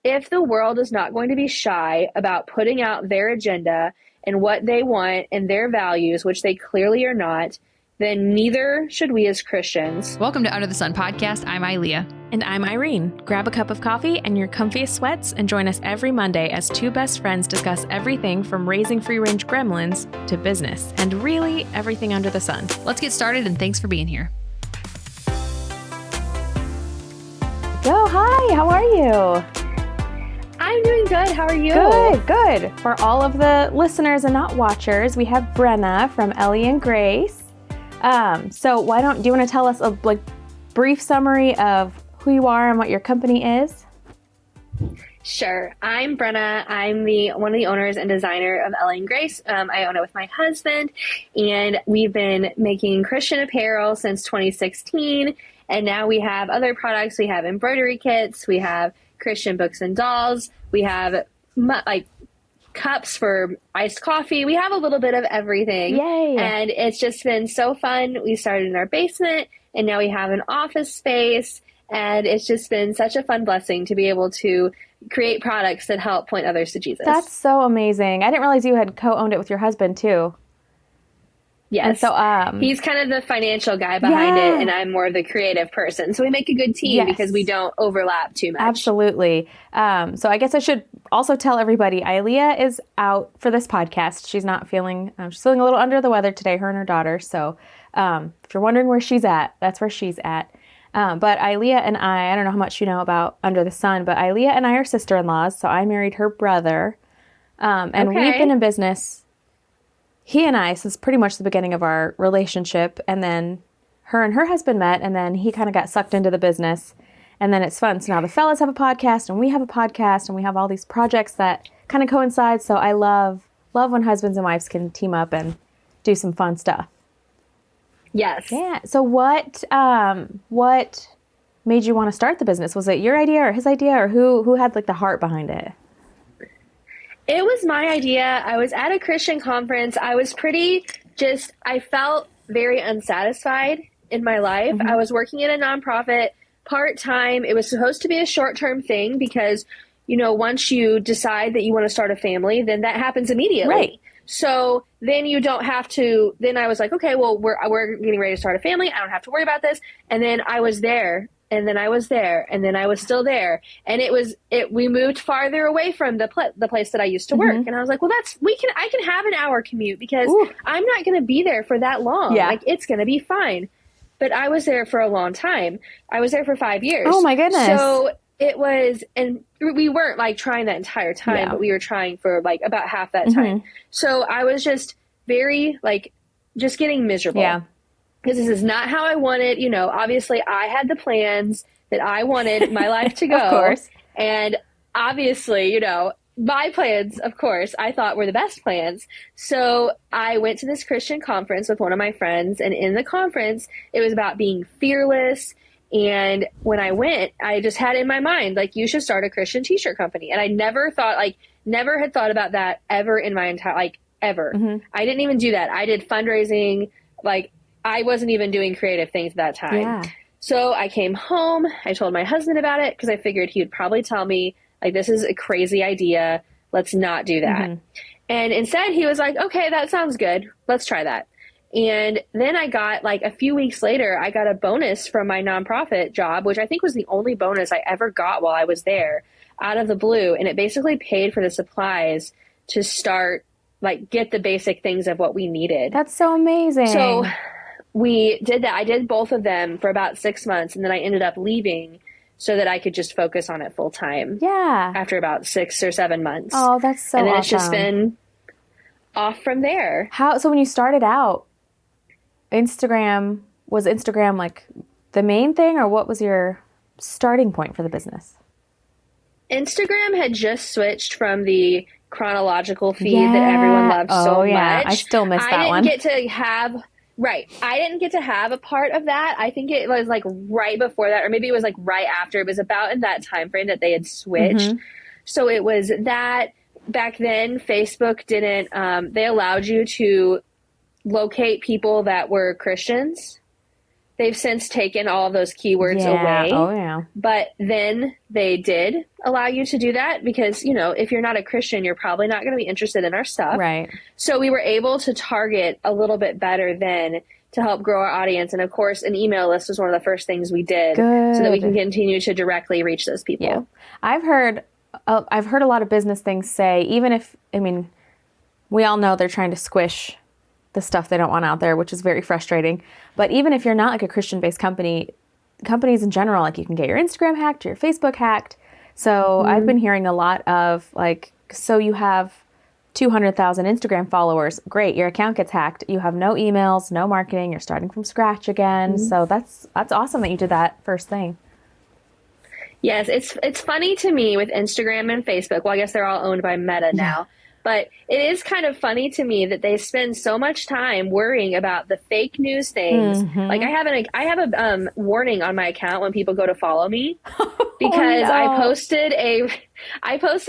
if the world is not going to be shy about putting out their agenda and what they want and their values, which they clearly are not, then neither should we as Christians. Welcome to Under the Sun podcast. I'm Ilea. And I'm Irene. Grab a cup of coffee and your comfiest sweats and join us every Monday as two best friends discuss everything from raising free-range gremlins to business and really everything under the sun. Let's get started, and thanks for being here. Yo, hi, how are you? I'm doing good. How are you? Good. For all of the listeners and not watchers, we have Brenna from Elly&Grace. So do you want to tell us a brief summary of who you are and what your company is? Sure. I'm Brenna. I'm one of the owners and designer of Elly&Grace. I own it with my husband, and we've been making Christian apparel since 2016. And now we have other products. We have embroidery kits. We have Christian books and dolls. We have cups for iced coffee. We have a little bit of everything. Yay. And it's just been so fun. We started in our basement, and now we have an office space. And it's just been such a fun blessing to be able to create products that help point others to Jesus. That's so amazing. I didn't realize you had co-owned it with your husband too. Yes. And so he's kind of the financial guy behind it, and I'm more of the creative person. So we make a good team because we don't overlap too much. Absolutely. So I guess I should also tell everybody, Ilea is out for this podcast. She's not feeling, she's feeling a little under the weather today, her and her daughter. So if you're wondering where she's at, that's where she's at. But Ilea and I don't know how much you know about Under the Sun, but Ilea and I are sister-in-laws. So I married her brother. And we've been in business, he and I, since pretty much the beginning of our relationship. And then her and her husband met, and then he kind of got sucked into the business. And then it's fun. So now the fellas have a podcast, and we have a podcast, and we have all these projects that kind of coincide. So I love when husbands and wives can team up and do some fun stuff. Yes. Yeah. So what made you want to start the business? Was it your idea or his idea, or who had the heart behind it? It was my idea. I was at a Christian conference. I was I felt very unsatisfied in my life. Mm-hmm. I was working at a nonprofit part-time. It was supposed to be a short-term thing because, once you decide that you want to start a family, then that happens immediately. Right. So then you don't have to, then I was like, okay, well, we're getting ready to start a family. I don't have to worry about this. And then I was there, and then I was there, and then I was still there. And we moved farther away from the place that I used to work. Mm-hmm. And I was like, well, I can have an hour commute because I'm not going to be there for that long. Yeah. It's going to be fine. But I was there for a long time. I was there for 5 years. Oh my goodness. So it was, and we weren't trying that entire time, but we were trying for about half that time. So I was just very just getting miserable. Yeah. Because this is not how I wanted, obviously I had the plans that I wanted my life to go. Of course. And obviously, my plans, of course, I thought were the best plans. So I went to this Christian conference with one of my friends. And in the conference, it was about being fearless. And when I went, I just had in my mind, you should start a Christian t-shirt company. And I never had thought about that ever in my entire, ever. Mm-hmm. I didn't even do that. I did fundraising. I wasn't even doing creative things at that time. Yeah. So I came home. I told my husband about it because I figured he would probably tell me, this is a crazy idea. Let's not do that. Mm-hmm. And instead he was like, okay, that sounds good. Let's try that. And then I got a few weeks later, I got a bonus from my nonprofit job, which I think was the only bonus I ever got while I was there, out of the blue. And it basically paid for the supplies to start, get the basic things of what we needed. That's so amazing. So we did that. I did both of them for about 6 months, and then I ended up leaving so that I could just focus on it full time. Yeah. After about 6 or 7 months. Oh, that's so awesome. And then it's just been off from there. So when you started out, was Instagram the main thing, or what was your starting point for the business? Instagram had just switched from the chronological feed that everyone loved so much. I still miss that one. I didn't get to have a part of that. I think it was right before that, or maybe it was right after. It was about in that time frame that they had switched. Mm-hmm. So it was that. Back then, Facebook didn't, they allowed you to locate people that were Christians. they've since taken all of those keywords away. Oh, yeah. But then they did allow you to do that because, if you're not a Christian, you're probably not going to be interested in our stuff. Right. So we were able to target a little bit better then to help grow our audience. And of course, an email list was one of the first things we did so that we can continue to directly reach those people. Yeah. I've heard a lot of business things say, even if, we all know they're trying to squish the stuff they don't want out there, which is very frustrating. But even if you're not like a Christian-based company, companies in general, like you can get your Instagram hacked, your Facebook hacked. So I've been hearing a lot of like, so you have 200,000 Instagram followers. Great. Your account gets hacked. You have no emails, no marketing. You're starting from scratch again. So that's awesome that you did that first thing. Yes. It's funny to me with Instagram and Facebook. Well, I guess they're all owned by Meta now. But it is kind of funny to me that they spend so much time worrying about the fake news things. Like I have a warning on my account when people go to follow me because I posted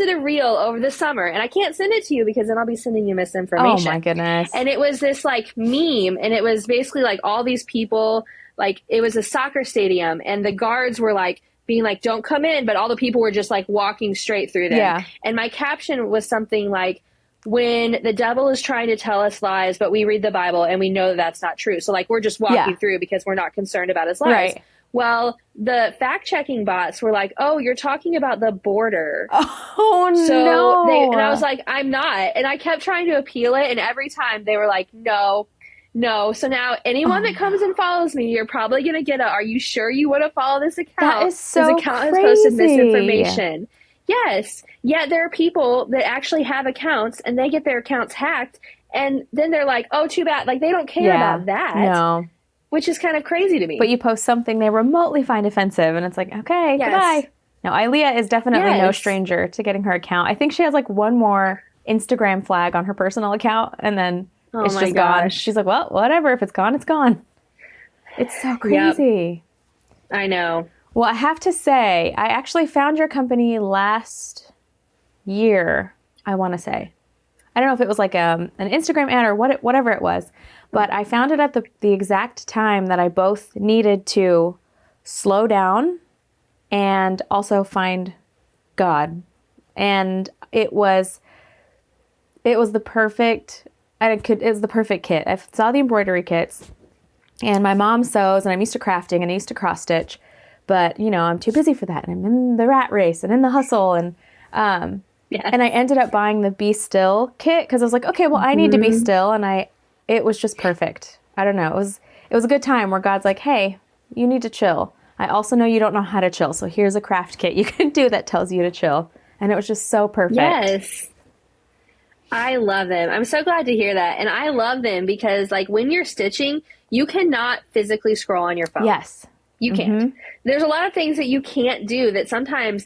a reel over the summer, and I can't send it to you because then I'll be sending you misinformation. Oh my goodness. And it was this like meme, and it was basically like all these people, like it was a soccer stadium, and the guards were like being like, don't come in, but all the people were just like walking straight through them. Yeah. And my caption was something like, when the devil is trying to tell us lies, but we read the Bible and we know that that's not true. So like, we're just walking through because we're not concerned about his lies. Right. Well, the fact checking bots were like, oh, you're talking about the border. Oh, so and I was like, I'm not. And I kept trying to appeal it. And every time they were like, no. So now anyone that comes and follows me, you're probably going to get are you sure you want to follow this account? That is so This account crazy. has posted misinformation. Yes. Yet there are people that actually have accounts and they get their accounts hacked. And then they're like, oh, too bad. Like they don't care about that. No. Which is kind of crazy to me. But you post something they remotely find offensive and it's like, okay, goodbye. No, Ilea is definitely no stranger to getting her account. I think she has like one more Instagram flag on her personal account and then it's just gone. She's like, well, whatever. If it's gone, it's gone. It's so crazy. Yep. I know. Well, I have to say, I actually found your company last year, I want to say. I don't know if it was like an Instagram ad or whatever it was, but I found it at the exact time that I both needed to slow down and also find God. And it was the perfect kit. I saw the embroidery kits and my mom sews and I'm used to crafting and I used to cross stitch. But, I'm too busy for that. And I'm in the rat race and in the hustle. And and I ended up buying the Be Still kit because I was like, okay, well, I need to be still. And it was just perfect. I don't know. It was a good time where God's like, hey, you need to chill. I also know you don't know how to chill. So here's a craft kit you can do that tells you to chill. And it was just so perfect. Yes. I love them. I'm so glad to hear that. And I love them because like when you're stitching, you cannot physically scroll on your phone. Yes. You can't. There's a lot of things that you can't do that sometimes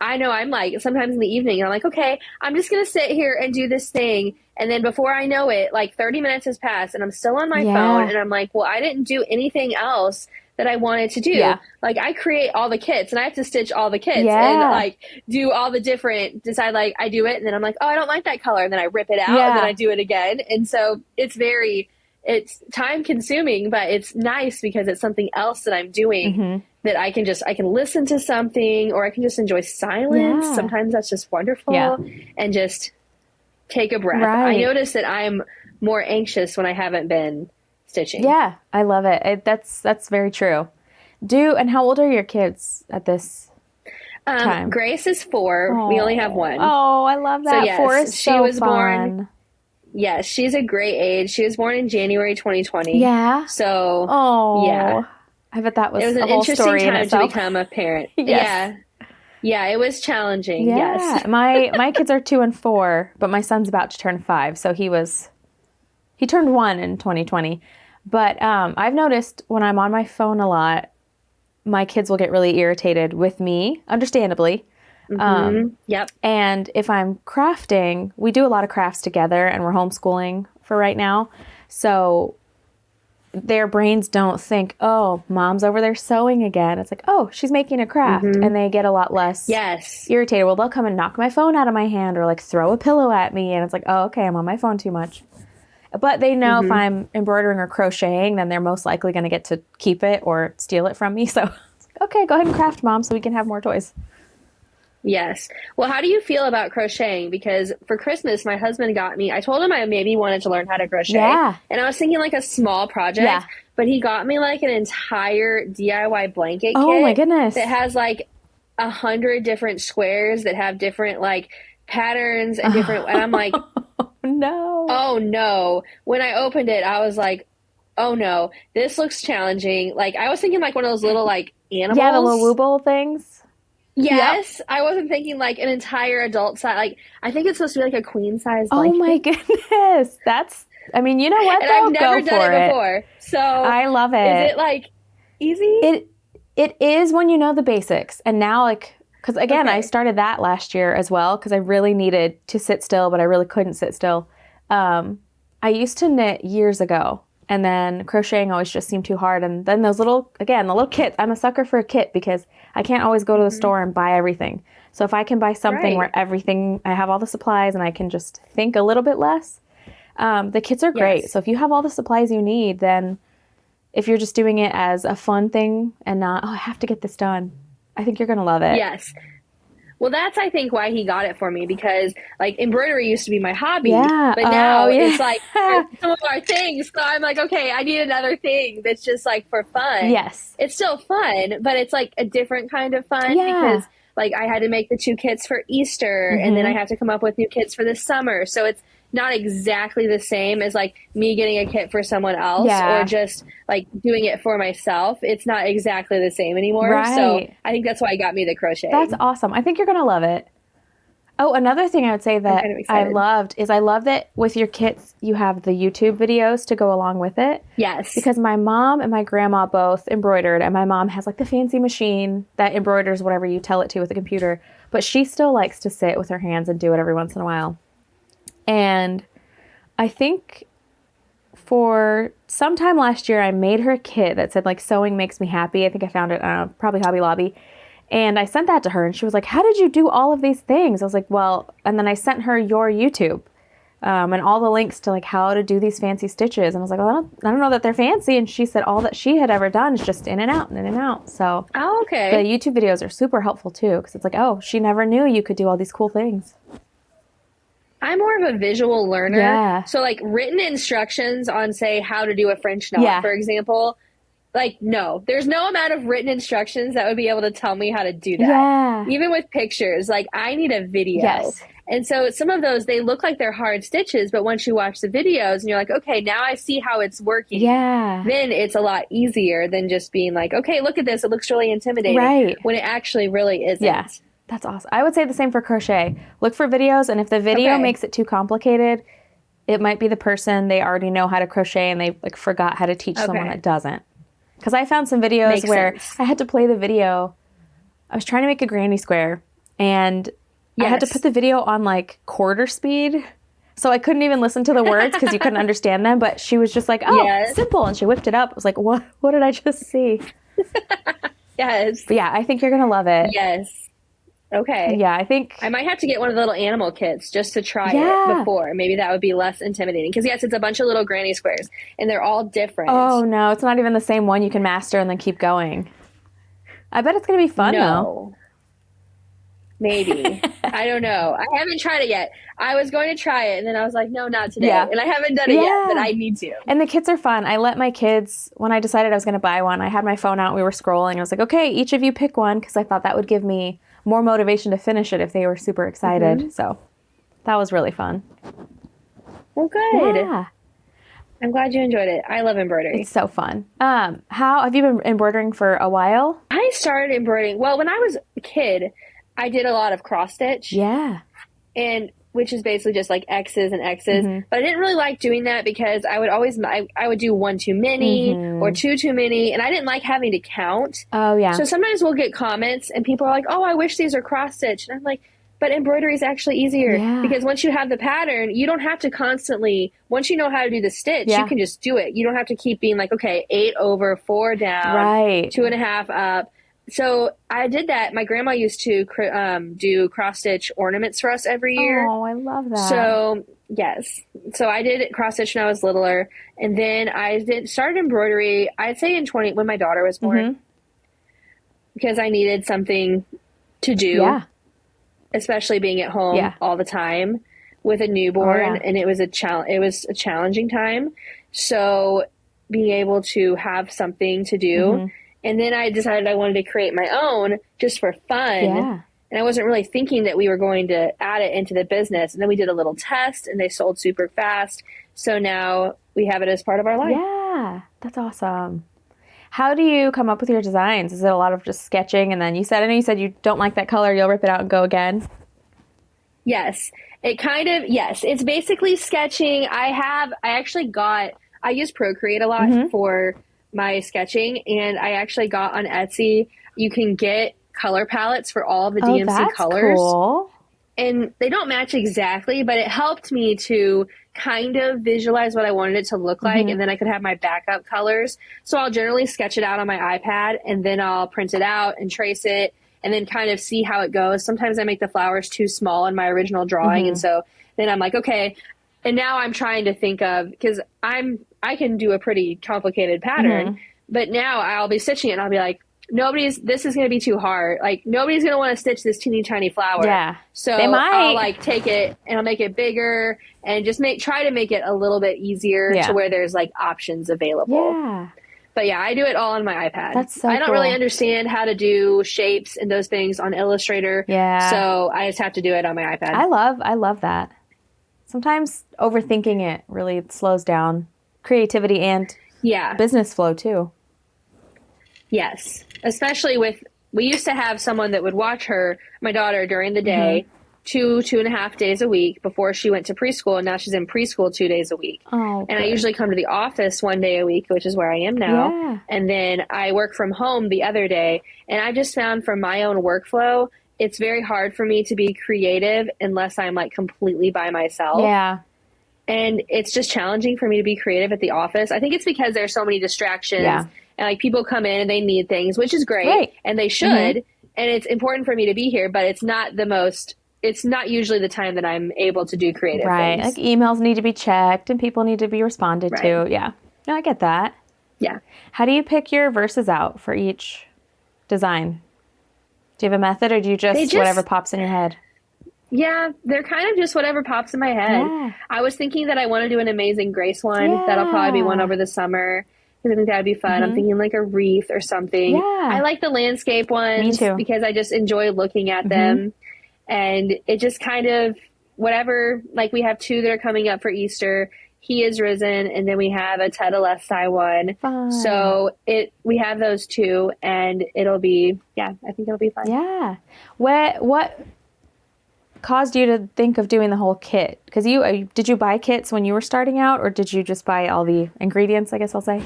I know I'm like, sometimes in the evening, I'm like, okay, I'm just going to sit here and do this thing. And then before I know it, like 30 minutes has passed and I'm still on my phone and I'm like, well, I didn't do anything else that I wanted to do. Yeah. Like I create all the kits and I have to stitch all the kits and like do all the decide like I do it. And then I'm like, oh, I don't like that color. And then I rip it out and then I do it again. And so it's time consuming, but it's nice because it's something else that I'm doing that I can listen to something or I can just enjoy silence. Yeah. Sometimes that's just wonderful and just take a breath. Right. I notice that I'm more anxious when I haven't been stitching. Yeah, I love it. That's very true. And how old are your kids at this time? Grace is 4. Oh. We only have one. Oh, I love that. So yes, 4 is so fun. Born. Yes, she's a great age. She was born in January 2020. Yeah. So, yeah. I bet that was it was an a whole interesting story time in itself. to become a parent. Yes. Yeah, it was challenging. Yeah. Yes. My kids are 2 and 4, but my son's about to turn 5. So he turned 1 in 2020. But I've noticed when I'm on my phone a lot, my kids will get really irritated with me, understandably. Yep. And if I'm crafting, we do a lot of crafts together and we're homeschooling for right now. So their brains don't think, oh, mom's over there sewing again. It's like, oh, she's making a craft. And they get a lot less irritated. Well, they'll come and knock my phone out of my hand or like throw a pillow at me. And it's like, oh, okay, I'm on my phone too much. But they know if Mm-hmm. I'm embroidering or crocheting, then they're most likely going to get to keep it or steal it from me. So, okay, go ahead and craft, Mom, so we can have more toys. Yes. Well, how do you feel about crocheting? Because for Christmas, my husband got me, I told him I maybe wanted to learn how to crochet. Yeah. And I was thinking like a small project, Yeah. but he got me like an entire DIY blanket Oh kit my goodness. that has like 100 different squares that have different like patterns and different, and I'm like, No. oh no. When I opened it, I was like, oh no, this looks challenging. Like I was thinking like one of those little like animals. Yeah, the little wooble things. Yes, I wasn't thinking like an entire adult size. Like I think it's supposed to be like a queen size Oh blanket. my goodness. That's, I mean, you know what? And though? I've never Go done for it before. So I love it. is it like easy? It is when you know the basics. And now, like, because again, I Okay. started that last year as well because I really needed to sit still, but I really couldn't sit still. I used to knit years ago, and then crocheting always just seemed too hard. And then those little, again, the little kits. I'm a sucker for a kit because I can't always go to the store and buy everything. So if I can buy something Right. where everything, I have all the supplies and I can just think a little bit less, the kits are great. Yes. So if you have all the supplies you need, then if you're just doing it as a fun thing and not, oh, I have to get this done, I think you're going to love it. Yes. Well, that's, I think, why he got it for me because, like, embroidery used to be my hobby. Yeah. But now Oh, yeah. it's, like, some of our things. So I'm like, okay, I need another thing that's just, like, for fun. Yes. It's still fun, but it's, like, a different kind of fun Yeah. because, like, I had to make the 2 kits for Easter, and then I have to come up with new kits for the summer. So it's not exactly the same as, like, me getting a kit for someone else Yeah. or just, like, doing it for myself. It's not exactly the same anymore. Right. So I think that's why he got me the crochet. That's awesome. I think you're going to love it. Oh, another thing I would say that kind of I excited. loved is I love that with your kits, you have the YouTube videos to go along with it. Yes. Because my mom and my grandma both embroidered, and my mom has like the fancy machine that embroiders whatever you tell it to with a computer, but she still likes to sit with her hands and do it every once in a while. And I think for sometime last year, I made her a kit that said like sewing makes me happy. I think I found it, probably Hobby Lobby. And I sent that to her and she was like, how did you do all of these things? I was like, well, and then I sent her your YouTube and all the links to like how to do these fancy stitches. And I was like, well, I don't know that they're fancy. And she said all that she had ever done is just in and out and in and out. So Oh, the okay. YouTube videos are super helpful too. Cause it's like, oh, she never knew you could do all these cool things. I'm more of a visual learner. Yeah. So like written instructions on say how to do a French knot, Yeah. for example, like no, there's no amount of written instructions that would be able to tell me how to do that. Yeah. Even with pictures, like I need a video. Yes. And so some of those, they look like they're hard stitches, but once you watch the videos and you're like, okay, now I see how it's working. Yeah. Then it's a lot easier than just being like, okay, look at this. It looks really intimidating. Right. When it actually really isn't. Yeah. That's awesome. I would say the same for crochet. Look for videos, and if the video Okay. makes it too complicated, it might be the person, they already know how to crochet and they like forgot how to teach someone Okay. that doesn't. Because I found some videos Makes where sense. I had to play the video. I was trying to make a granny square, and I had to Yes. put the video on like quarter speed. So I couldn't even listen to the words because you couldn't understand them. But she was just like, oh, Yes. simple. And she whipped it up. I was like, what did I just see? Yes. But yeah, I think you're going to love it. Yes. Okay. Yeah, I think. I might have to get one of the little animal kits just to try Yeah. it before. Maybe that would be less intimidating. Because, yes, it's a bunch of little granny squares, and they're all different. Oh, no, it's not even the same one you can master and then keep going. I bet it's going to be fun, though. No. Maybe. I don't know. I haven't tried it yet. I was going to try it, and then I was like, no, not today. Yeah. And I haven't done it Yeah. yet, but I need to. And the kits are fun. I let my kids, when I decided I was going to buy one, I had my phone out, we were scrolling. I was like, okay, each of you pick one, because I thought that would give me more motivation to finish it if they were super excited. Mm-hmm. So that was really fun. Well, good. Yeah, I'm glad you enjoyed it. I love embroidery. it's so fun. How have you been embroidering for a while? I started embroidering. Well, when I was a kid, I did a lot of cross stitch. Yeah. And which is basically just like X's and X's. Mm-hmm. But I didn't really like doing that because I would always, I would do one too many or two too many. And I didn't like having to count. Oh, yeah. So sometimes we'll get comments and people are like, oh, I wish these are cross stitch. And I'm like, but embroidery is actually easier Yeah. because once you have the pattern, you don't have to constantly, once you know how to do the stitch, Yeah. you can just do it. You don't have to keep being like, okay, 8 over, 4 down, Right. 2.5 up. So I did that. My grandma used to do cross stitch ornaments for us every year. Oh, I love that. So yes, so I did cross stitch when I was littler, and then I started embroidery. I'd say when my daughter was born, because I needed something to do. Yeah. Especially being at home all the time with a newborn, and it was a challenging time. So being able to have something to do, and then I decided I wanted to create my own just for fun. Yeah. And I wasn't really thinking that we were going to add it into the business. And then we did a little test, and they sold super fast. So now we have it as part of our life. Yeah, that's awesome. How do you come up with your designs? Is it a lot of just sketching? And then I know you said you don't like that color, you'll rip it out and go again. Yes, it's basically sketching. I use Procreate a lot for my sketching, and I actually got on Etsy, you can get color palettes for all of the DMC colors. Cool. And they don't match exactly, but it helped me to kind of visualize what I wanted it to look like, and then I could have my backup colors. So I'll generally sketch it out on my iPad, and then I'll print it out and trace it, and then kind of see how it goes. Sometimes I make the flowers too small in my original drawing, and so then I'm like, okay. And now I'm trying to think of, because I can do a pretty complicated pattern, but now I'll be stitching it, and I'll be like, this is going to be too hard. Like, nobody's going to want to stitch this teeny tiny flower. Yeah. So they might. I'll take it and I'll make it bigger and just try to make it a little bit easier to where there's options available. Yeah. But yeah, I do it all on my iPad. That's so I don't really understand how to do shapes and those things on Illustrator. Yeah. So I just have to do it on my iPad. I love that. Sometimes overthinking it really slows down creativity and business flow too. Yes. Especially we used to have someone that would watch my daughter during the day, 2.5 days a week before she went to preschool. And now she's in preschool 2 days a week. Oh, and I usually come to the office 1 day a week, which is where I am now. Yeah. And then I work from home the other day. And I just found from my own workflow, it's very hard for me to be creative unless I'm completely by myself. Yeah. And it's just challenging for me to be creative at the office. I think it's because there's so many distractions. Yeah. And people come in and they need things, which is great. And they should. And it's important for me to be here, but it's not usually the time that I'm able to do creative things. Emails need to be checked and people need to be responded to. Yeah. No, I get that. Yeah. How do you pick your verses out for each design? Do you have a method, or do you just whatever pops in your head? Yeah, they're kind of just whatever pops in my head. Yeah. I was thinking that I want to do an Amazing Grace one. Yeah. That'll probably be one over the summer, because I think that would be fun. I'm thinking a wreath or something. Yeah. I like the landscape ones. Me too. Because I just enjoy looking at them. And it just kind of, whatever, we have 2 that are coming up for Easter. He is Risen, and then we have a Ted Alessi one. Fun. So we have those 2, and it'll be, I think it'll be fun. Yeah. What caused you to think of doing the whole kit? Because did you buy kits when you were starting out, or did you just buy all the ingredients, I guess I'll say?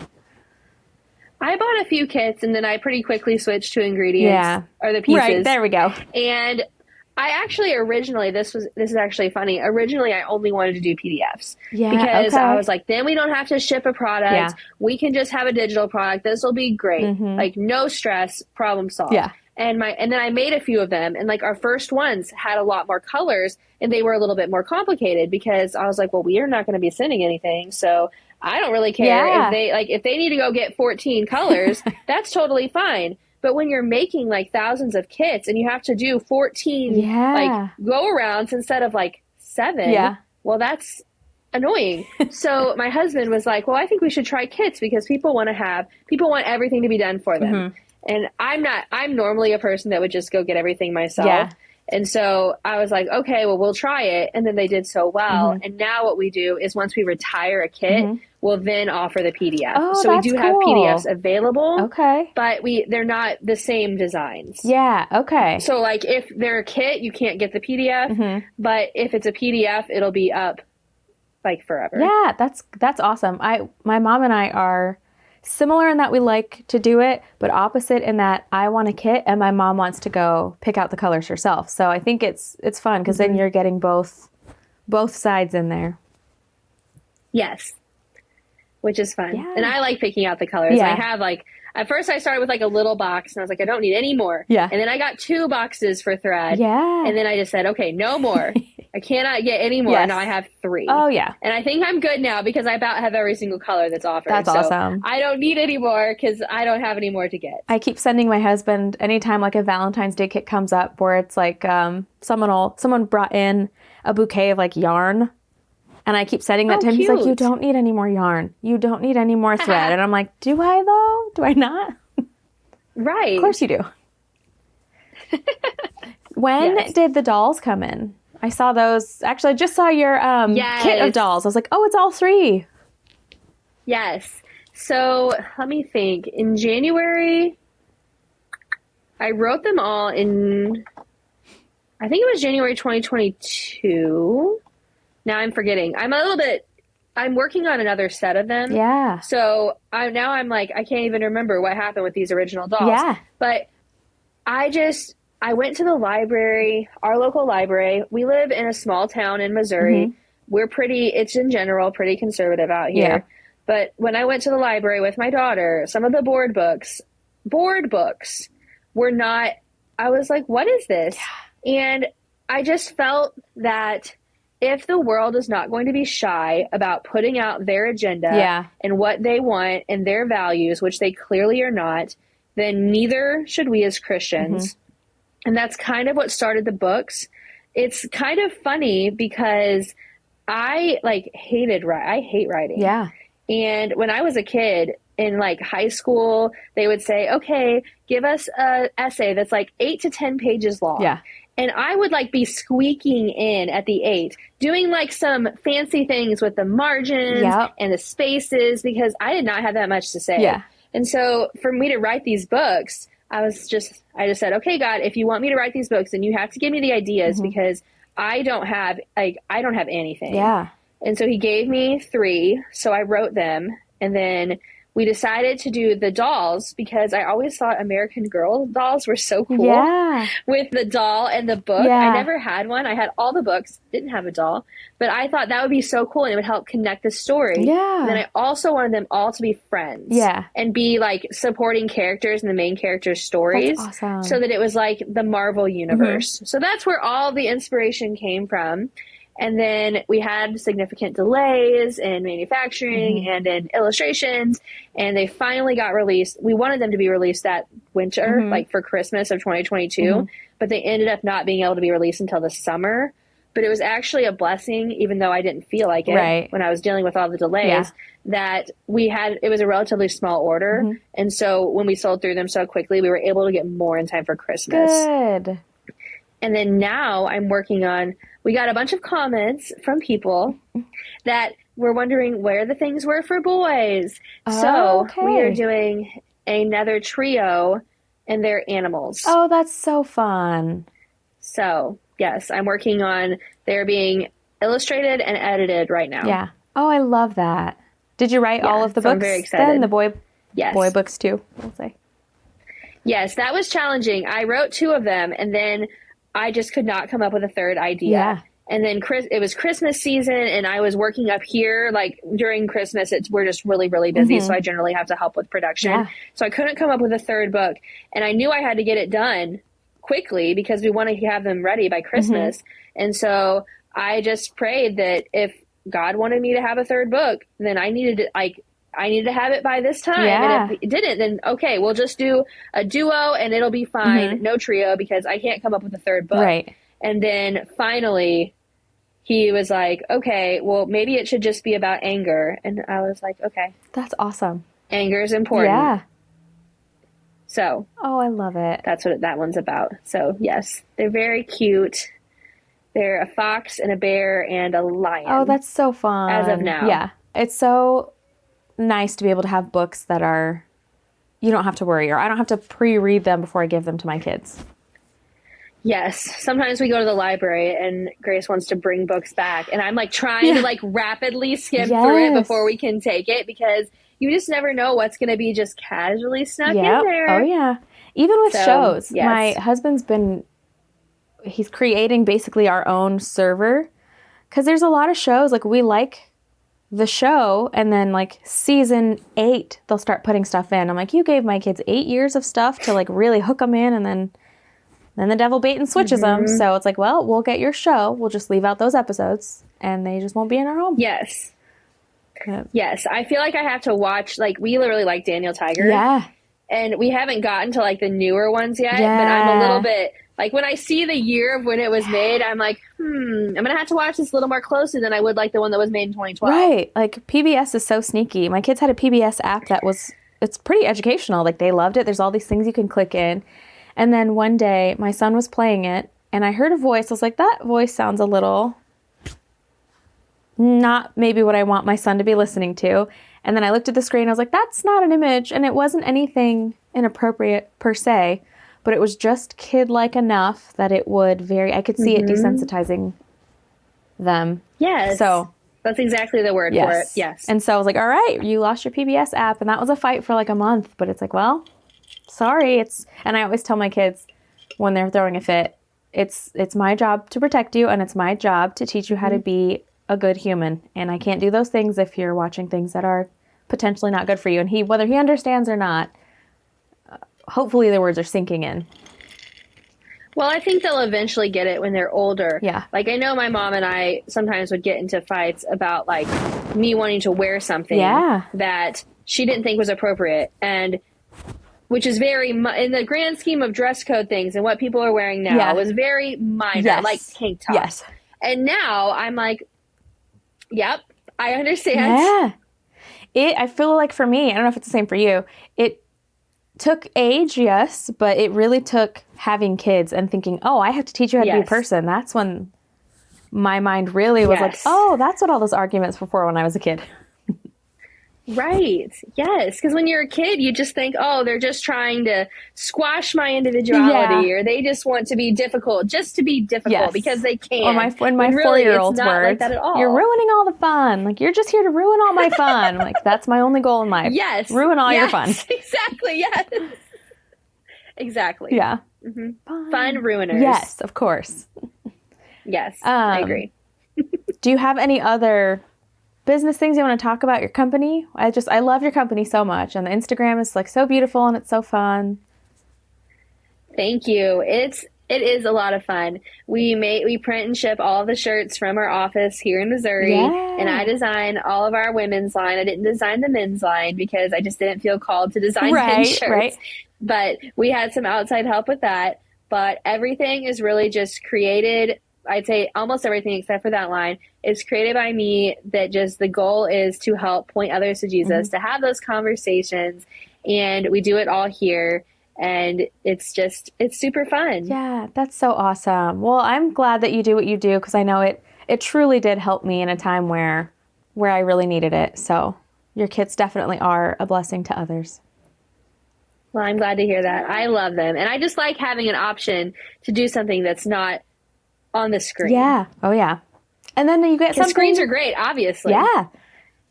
I bought a few kits, and then I pretty quickly switched to ingredients, or the pieces. Right, there we go. And I actually originally, this is actually funny. Originally, I only wanted to do PDFs. Yeah, because I was like, then we don't have to ship a product. Yeah. We can just have a digital product. This will be great. No stress, problem solved. Yeah. And then I made a few of them, and our first ones had a lot more colors, and they were a little bit more complicated, because I was like, well, we are not going to be sending anything, so I don't really care if they need to go get 14 colors. That's totally fine. But when you're making thousands of kits and you have to do 14 go arounds instead of 7, well, that's annoying. So my husband was like, well, I think we should try kits, because people want everything to be done for them. And I'm normally a person that would just go get everything myself. Yeah. And so I was like, okay, well, we'll try it. And then they did so well. And now what we do is, once we retire a kit, we'll then offer the PDF. Oh, so we do have PDFs available. Okay. But they're not the same designs. Yeah. Okay. So if they're a kit, you can't get the PDF. But if it's a PDF, it'll be up forever. Yeah, that's awesome. My mom and I are similar in that we like to do it, but opposite in that I want a kit and my mom wants to go pick out the colors herself. So I think it's fun, because then you're getting both sides in there. Yes. Which is fun. Yeah. And I like picking out the colors. Yeah. I At first I started with like a little box and I was like, I don't need any more. Yeah. And then I got 2 boxes for thread. Yeah. And then I just said, okay, no more. I cannot get any more. Yes. Now I have 3. Oh, yeah. And I think I'm good now because I about have every single color that's offered. That's awesome. I don't need any more because I don't have any more to get. I keep sending my husband anytime like a Valentine's Day kit comes up where it's like someone brought in a bouquet of like yarn. And I keep sending that to him. Cute. He's like, you don't need any more yarn. You don't need any more thread. And I'm like, do I though? Do I not? Right. Of course you do. When did the dolls come in? I saw those. Actually, I just saw your kit of dolls. I was like, oh, it's all 3. Yes. So let me think. In January, I wrote them all in, I think it was January 2022. Now I'm forgetting. I'm working on another set of them. Yeah. So I'm like, I can't even remember what happened with these original dolls. Yeah. But I went to the library, our local library. We live in a small town in Missouri. It's in general pretty conservative out here. Yeah. But when I went to the library with my daughter, some of the board books were not, I was like, what is this? Yeah. And I just felt that if the world is not going to be shy about putting out their agenda and what they want and their values, which they clearly are not, then neither should we as Christians. And that's kind of what started the books. It's kind of funny because I hate writing. Yeah. And when I was a kid in like high school, they would say, okay, give us an essay that's like 8 to 10 pages long. Yeah. And I would like be squeaking in at the 8, doing like some fancy things with the margins and the spaces because I did not have that much to say. Yeah. And so for me to write these books, I just said, okay, God, if you want me to write these books, then you have to give me the ideas because I don't have anything. Yeah. And so he gave me 3. So I wrote them, and then we decided to do the dolls because I always thought American Girl dolls were so cool. Yeah. With the doll and the book. Yeah. I never had one. I had all the books, didn't have a doll, but I thought that would be so cool and it would help connect the story. Yeah. And then I also wanted them all to be friends. Yeah. And be like supporting characters in the main characters' stories. That's awesome. So that it was like the Marvel universe. So that's where all the inspiration came from. And then we had significant delays in manufacturing and in illustrations, and they finally got released. We wanted them to be released that winter, like for Christmas of 2022, but they ended up not being able to be released until the summer. But it was actually a blessing, even though I didn't feel like it when I was dealing with all the delays, that it was a relatively small order. And so when we sold through them so quickly, we were able to get more in time for Christmas. Good. And then now I'm working on, we got a bunch of comments from people that were wondering where the things were for boys. We are doing another trio and their animals. Oh, that's so fun. So, yes, I'm working on, they're being illustrated and edited right now. Yeah. Oh, I love that. Did you write all of the books? I'm very excited. Then the boy books too, we'll say. Yes, that was challenging. I wrote 2 of them, and then I just could not come up with a third idea. Yeah. And then it was Christmas season, and I was working up here. Like during Christmas, we're just really, really busy. So I generally have to help with production. Yeah. So I couldn't come up with a third book. And I knew I had to get it done quickly because we wanted to have them ready by Christmas. And so I just prayed that if God wanted me to have a third book, then I needed to have it by this time. Yeah. And if it didn't, then okay, we'll just do a duo and it'll be fine. No trio because I can't come up with a third book. Right. And then finally he was like, okay, well maybe it should just be about anger. And I was like, okay. That's awesome. Anger is important. Yeah. So. Oh, I love it. That's what that one's about. So yes, they're very cute. They're a fox and a bear and a lion. Oh, that's so fun. As of now. Yeah. It's so nice to be able to have books that are, you don't have to worry, or I don't have to pre-read them before I give them to my kids. Yes. Sometimes we go to the library and Grace wants to bring books back, and I'm like trying to like rapidly skim through it before we can take it, because you just never know what's going to be just casually snuck in there. Oh yeah. Even with shows, my husband's he's creating basically our own server, because there's a lot of shows like we like the show, and then like season 8, they'll start putting stuff in. I'm like, you gave my kids 8 years of stuff to like really hook them in, and then the devil bait and switches them. So it's like, well, we'll get your show. We'll just leave out those episodes, and they just won't be in our home. Yes. But, Yes. I feel like I have to watch, like, we really like Daniel Tiger. yeah. And we haven't gotten to like the newer ones yet, but I'm a little bit like, when I see the year of when it was made, I'm like, I'm going to have to watch this a little more closely than I would like the one that was made in 2012. Right. Like PBS is so sneaky. My kids had a PBS app it's pretty educational. Like they loved it. There's all these things you can click in. And then one day my son was playing it and I heard a voice. I was like, that voice sounds a little not maybe what I want my son to be listening to. And then I looked at the screen. I was like, that's not an image. And it wasn't anything inappropriate per se, but it was just kid-like enough that it would I could see it desensitizing them. Yes. So that's exactly the word for it. Yes. And so I was like, all right, you lost your PBS app. And that was a fight for like a month. But it's like, well, sorry. And I always tell my kids when they're throwing a fit, it's my job to protect you. And it's my job to teach you how to be a good human. And I can't do those things if you're watching things that are potentially not good for you. And whether he understands or not, hopefully the words are sinking in. Well, I think they'll eventually get it when they're older. Yeah. Like, I know my mom and I sometimes would get into fights about, like, me wanting to wear something that she didn't think was appropriate. And which is very, in the grand scheme of dress code things and what people are wearing now, was very minor, like tank tops. Yes. And now I'm like, yep, I understand. Yeah. I feel like for me, I don't know if it's the same for you, it took age, yes, but it really took having kids and thinking, oh, I have to teach you how to be a person. That's when my mind really was like, oh, that's what all those arguments were for when I was a kid. Right. Yes. Because when you're a kid, you just think, oh, they're just trying to squash my individuality or they just want to be difficult just to be difficult because they can. Or my 4-year-old's words, like that at all. You're ruining all the fun. Like, you're just here to ruin all my fun. I'm like, that's my only goal in life. Yes. Ruin all your fun. Exactly. Yes. Exactly. Yeah. Fun ruiners. Yes, of course. Yes. I agree. Do you have any other business things you want to talk about your company? I love your company so much, and the Instagram is like so beautiful and it's so fun. Thank you. It is a lot of fun. We print and ship all the shirts from our office here in Missouri, and I design all of our women's line. I didn't design the men's line because I just didn't feel called to design men's shirts. But we had some outside help with that. But everything is really just created. I'd say almost everything except for that line is created by me. That just the goal is to help point others to Jesus, to have those conversations. And we do it all here. And it's super fun. Yeah, that's so awesome. Well, I'm glad that you do what you do because I know it truly did help me in a time where I really needed it. So your kids definitely are a blessing to others. Well, I'm glad to hear that. I love them. And I just like having an option to do something that's not on the screen. Yeah. Oh, yeah. And then you get something. Screens are great, obviously. Yeah.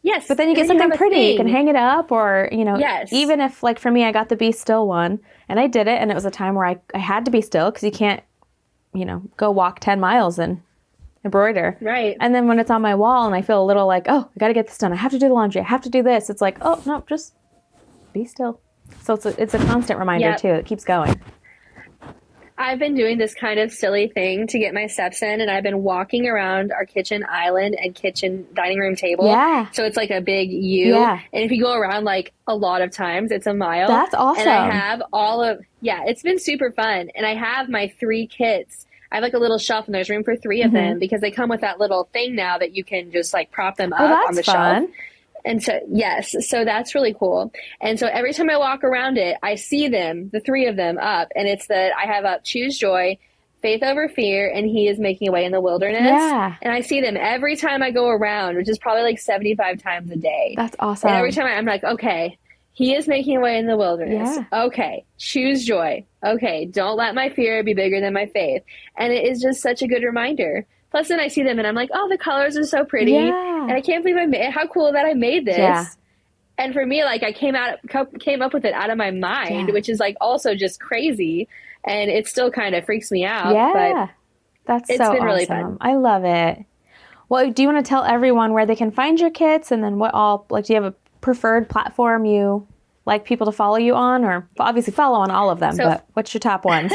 Yes. But then you get something pretty. You can hang it up or, even if, like, for me, I got the Be Still one and I did it. And it was a time where I had to be still because you can't, go walk 10 miles and embroider. Right. And then when it's on my wall and I feel a little like, oh, I got to get this done. I have to do the laundry. I have to do this. It's like, oh, no, just be still. So it's a constant reminder, too. It keeps going. I've been doing this kind of silly thing to get my steps in, and I've been walking around our kitchen island and kitchen dining room table. Yeah. So it's like a big U. Yeah. And if you go around like a lot of times, it's a mile. That's awesome. And I have it's been super fun. And I have my 3 kits. I have like a little shelf and there's room for 3 of them because they come with that little thing now that you can just like prop them up on the shelf. And so, yes, so that's really cool. And so every time I walk around it, I see them, the 3 of them up, and it's that I have up Choose Joy, Faith Over Fear, and He is Making a Way in the Wilderness. Yeah. And I see them every time I go around, which is probably like 75 times a day. That's awesome. And every time I'm like, okay, He is making a way in the wilderness. Yeah. Okay, choose joy. Okay, don't let my fear be bigger than my faith. And it is just such a good reminder. Plus, then I see them and I'm like, oh, the colors are so pretty. Yeah. And I can't believe how cool that I made this. Yeah. And for me, like I came up with it out of my mind, which is like also just crazy. And it still kind of freaks me out. Yeah. But it's been really fun. I love it. Well, do you want to tell everyone where they can find your kits, and then what all, like, do you have a preferred platform you like people to follow you on, or obviously follow on all of them, but what's your top ones?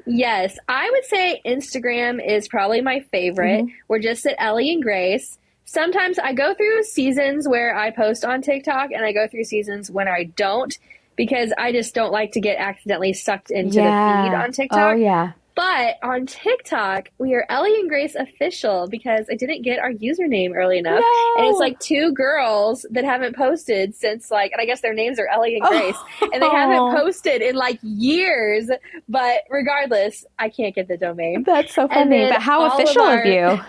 Yes, I would say Instagram is probably my favorite. We're just at Elly&Grace. Sometimes I go through seasons where I post on TikTok, and I go through seasons when I don't, because I just don't like to get accidentally sucked into the feed on TikTok. Oh, yeah. But on TikTok, we are Elly&Grace Official, because I didn't get our username early enough. No. And it's like two girls that haven't posted since, like, and I guess their names are Elly&Grace. And they haven't posted in like years. But regardless, I can't get the domain. That's so funny. But how official of you.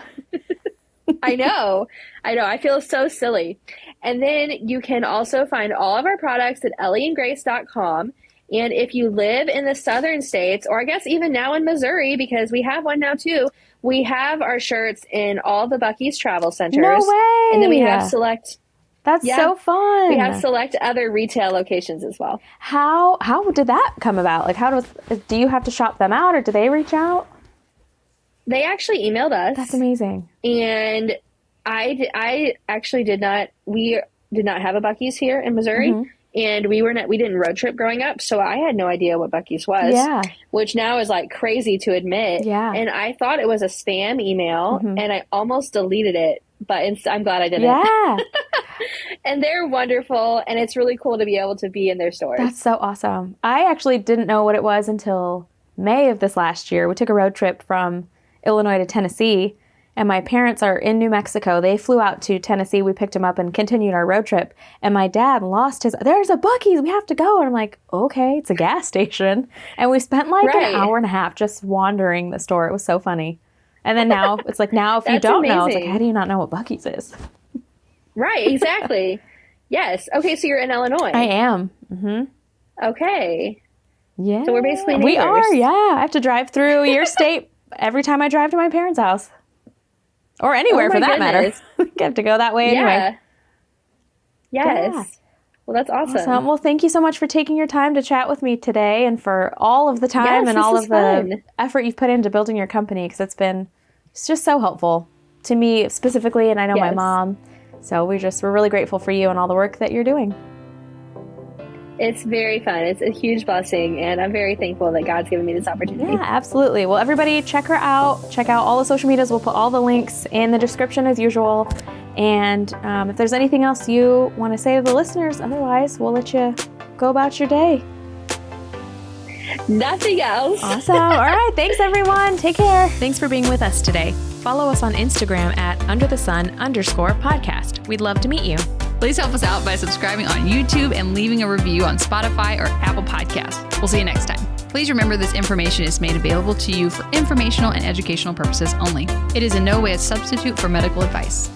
I know. I feel so silly. And then you can also find all of our products at ellyandgrace.com. And if you live in the southern states, or I guess even now in Missouri, because we have one now too, we have our shirts in all the Buc-ee's travel centers. No way! And then we have select... That's so fun. We have select other retail locations as well. How did that come about? Like, do you have to shop them out, or do they reach out? They actually emailed us. That's amazing. And I actually did not have a Buc-ee's here in Missouri. And we didn't road trip growing up, so I had no idea what Buc-ee's was. Yeah. Which now is like crazy to admit. Yeah. And I thought it was a spam email, and I almost deleted it, but I'm glad I didn't. Yeah. And they're wonderful, and it's really cool to be able to be in their stores. That's so awesome. I actually didn't know what it was until May of this last year. We took a road trip from Illinois to Tennessee. And my parents are in New Mexico. They flew out to Tennessee. We picked them up and continued our road trip. And my dad there's a Buc-ee's, we have to go. And I'm like, okay, it's a gas station. And we spent like an hour and a half just wandering the store. It was so funny. And then now, it's like, now if you don't know, it's like, how do you not know what Buc-ee's is? Right, exactly. Yes. Okay, so you're in Illinois. I am. Okay. Yeah. So we're basically neighbors. We are, yeah. I have to drive through your state every time I drive to my parents' house. Or anywhere for that matter. You have to go that way anyway. Yes. Yeah. Well, that's awesome. Well, thank you so much for taking your time to chat with me today, and for all of the time and all of the effort you've put into building your company, because it's just so helpful to me specifically, and I know my mom. So we're really grateful for you and all the work that you're doing. It's very fun. It's a huge blessing, and I'm very thankful that God's given me this opportunity. Yeah, absolutely. Well, everybody check her out. Check out all the social medias. We'll put all the links in the description as usual. And if there's anything else you want to say to the listeners, otherwise, we'll let you go about your day. Nothing else. Awesome. All right. Thanks, everyone. Take care. Thanks for being with us today. Follow us on Instagram at @underthesun_podcast. We'd love to meet you. Please help us out by subscribing on YouTube and leaving a review on Spotify or Apple Podcasts. We'll see you next time. Please remember this information is made available to you for informational and educational purposes only. It is in no way a substitute for medical advice.